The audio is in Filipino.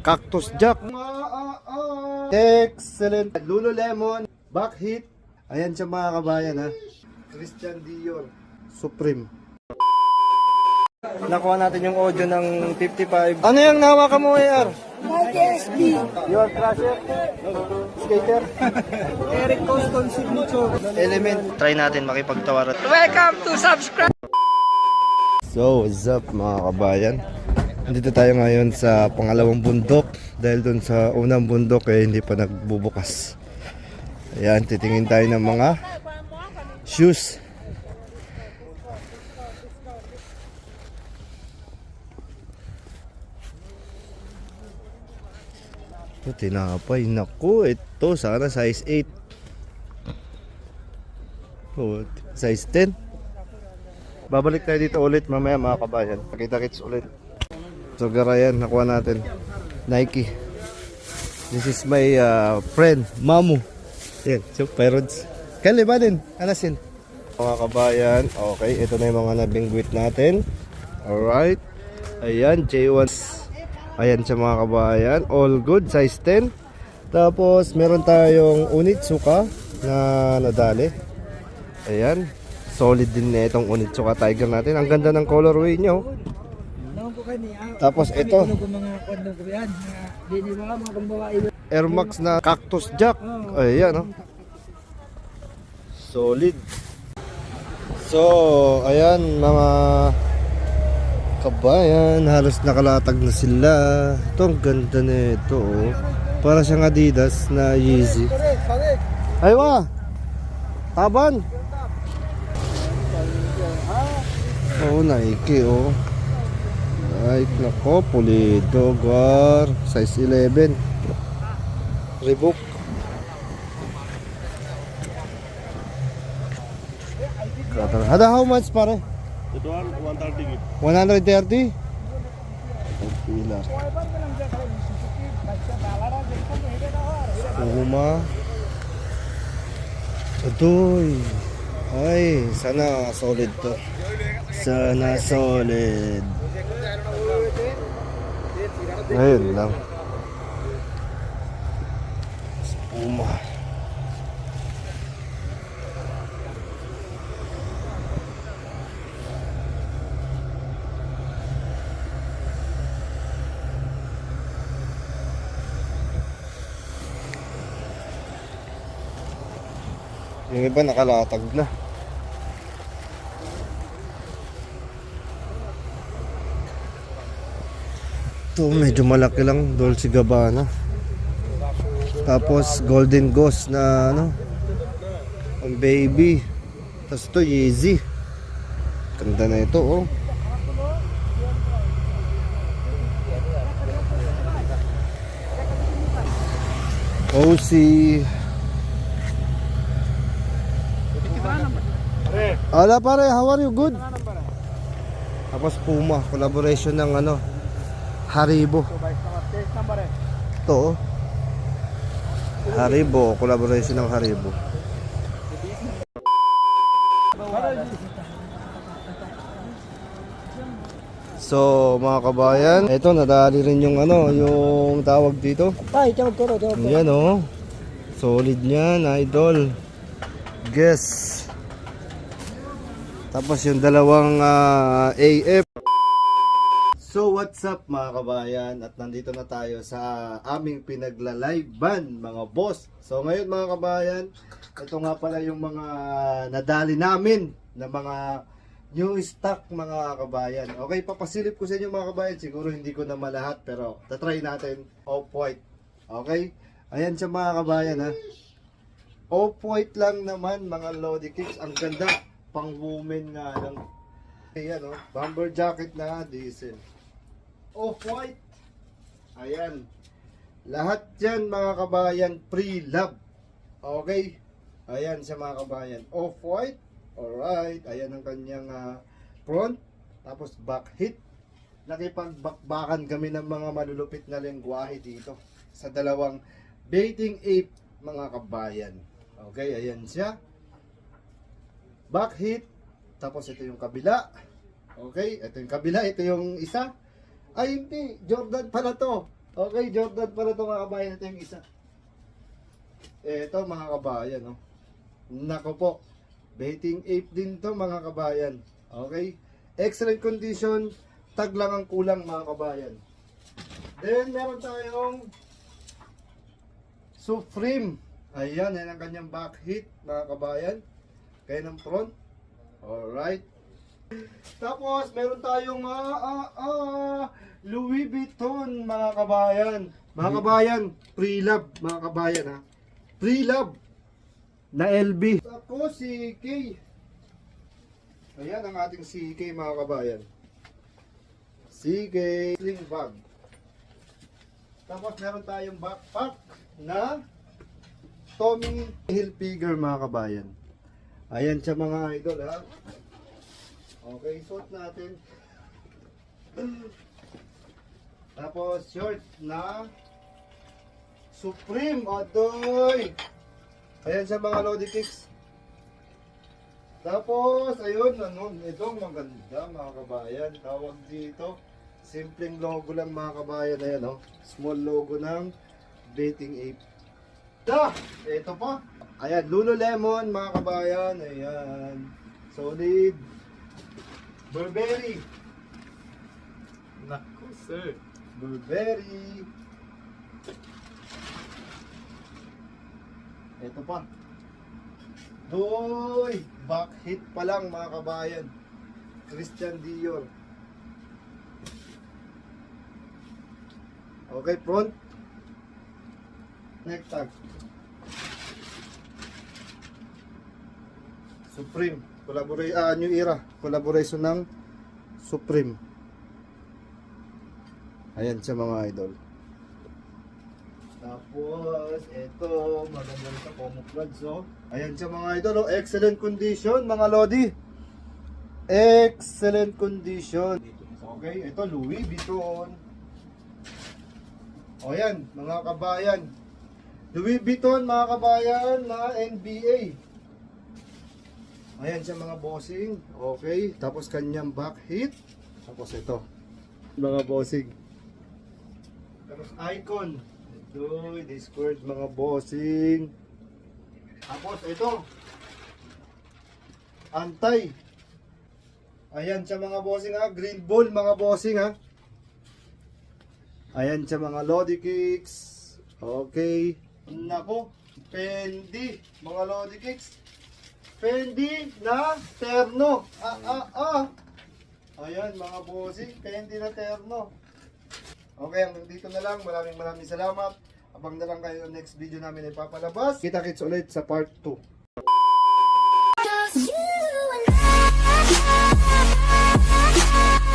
Cactus Jack. Excellent. Lululemon, Backheat. Ayan siya mga kabayan ha. Christian Dior, Supreme. Nakuha natin yung audio ng 55. Ano yung nahawakan mo, AR? YSB. Your crusher? Skater? Eric Coston Signature. Element. Try natin makipagtawaran. Welcome to subscribe. So, what's up mga kabayan? Nandito tayo ngayon sa pangalawang bundok. Dahil dun sa unang bundok hindi pa nagbubukas. Ayan, titingin tayo ng mga shoes. Ito, tinapay. Naku, ito sana size 8. Oh, size 10. Babalik tayo dito ulit mamaya mga kabayan. Pakita-kits ulit. So garayan, nakuha natin. Nike. This is my friend, Mamu. Yan, so Pyrods. Kali ba din? Anasin. Mga kabayan, okay. Ito na yung mga nabingwit natin. Alright. Ayan, J1. Ayan siya mga kabayan. All good, size 10. Tapos meron tayong Onitsuka na nadali. Ayan. Solid din na itong Onitsuka Tiger natin. Ang ganda ng colorway nyo. Tapos ito Air Max na Cactus Jack. Ayan oh. Solid. So ayan mga kabayan, halos nakalatag na sila. Ito ang ganda na ito oh. Para siyang Adidas na Yeezy. Aywa Taban. Oh, Nike oh. Ay, nako, pulido, gar, size 11. Reebok. Ada how much pare? Ito 130 gitu. 130? Ang pila. Puma. Adoy. Ay, sana solid to. Sana solid. Ayun lang. Puma. Yung iba nakalatag na. Ito medyo malaki lang, Dolce Gabbana. Tapos Golden Ghost na ano, ang baby. Tapos ito Yeezy. Ganda na ito oh. OC. Ala pare, how are you? Good? Tapos Puma, collaboration ng ano, Haribo. Ito oh. Haribo, collaboration ng Haribo. So mga kabayan, ito nadali rin yung ano, yung tawag dito. Yan oh. Solid niyan, idol. Guess. Tapos yung dalawang AF. So what's up mga kabayan, at nandito na tayo sa aming pinagla-liveban mga boss. So ngayon mga kabayan, ito nga pala yung mga nadali namin na mga new stock mga kabayan. Okay, papasilip ko sa inyo mga kabayan, siguro hindi ko na malahat pero tatry natin. Off-white. Okay, ayan siya mga kabayan ha. Off-white lang naman mga Lodi Kicks. Ang ganda, pang women nga lang. Ayan o, bomber jacket na diesel. Off-white. Ayan. Lahat yan mga kabayan pre-love. Okay. Ayan siya mga kabayan. Off-white. Alright. Ayan ang kanyang front. Tapos back hit. Nakipagbakbakan kami ng mga malulupit na lengguwahe dito. Sa dalawang dating ape mga kabayan. Okay. Ayan siya. Back hit. Tapos ito yung kabila. Okay. Ito yung kabila. Ito yung isa. Ay hindi, Jordan pala to. Okay, Jordan pala ito mga kabayan. Ito yung isa. Ito mga kabayan, no? Nako po. Betting ape din to mga kabayan. Okay? Excellent condition. Tag lang ang kulang mga kabayan. Then, meron tayong Supreme. Ayan, yan ang kanyang back hit mga kabayan. Kaya ng front. Alright. Tapos, meron tayong Louis Vuitton mga kabayan. Mga kabayan, pre-love mga kabayan ha. Pre-love na LB. Ako si K. Ayan ang ating CK mga kabayan. CK sling bag. Tapos meron tayong backpack na Tommy Hilfiger mga kabayan. Ayan siya mga idol ha. Okay, suot natin. Tapos short na Supreme Adoy. Ayan siya mga Lodi Kicks. Tapos ayun, itong maganda mga kabayan. Tawag dito, simpleng logo lang mga kabayan. Ayan small logo ng Betting Ape. Ito pa. Ayan, Lululemon mga kabayan. Ayan, solid. Burberry. Naku sir. Burberry. Ito pa. Doy, back hit pa lang mga kabayan. Christian Dior. Okay, front. Neck tag. Supreme. New Era. Collaboration ng Supreme. Ayan siya mga idol. Tapos, ito, maganda rin sa camouflage, ayan siya mga idol, excellent condition, mga Lodi. Excellent condition. Okay, ito, Louis Vuitton. O yan, mga kabayan. Louis Vuitton, mga kabayan, na NBA. Ayan siya mga bossing. Okay, tapos kanyang back hit. Tapos ito, mga bossing. Tapos icon. Ito, Discord mga bossing. Tapos ito, Antay. Ayan siya mga bossing ha. Green ball mga bossing ha. Ayan siya mga Lodi Kicks. Okay. Nako, Fendi mga Lodi Kicks. Fendi na terno. Ayan mga bossing, Fendi na terno. Okay, hanggang dito na lang. Maraming salamat. Abang na lang kayo next video namin ay papalabas. Kita-kits ulit sa part 2.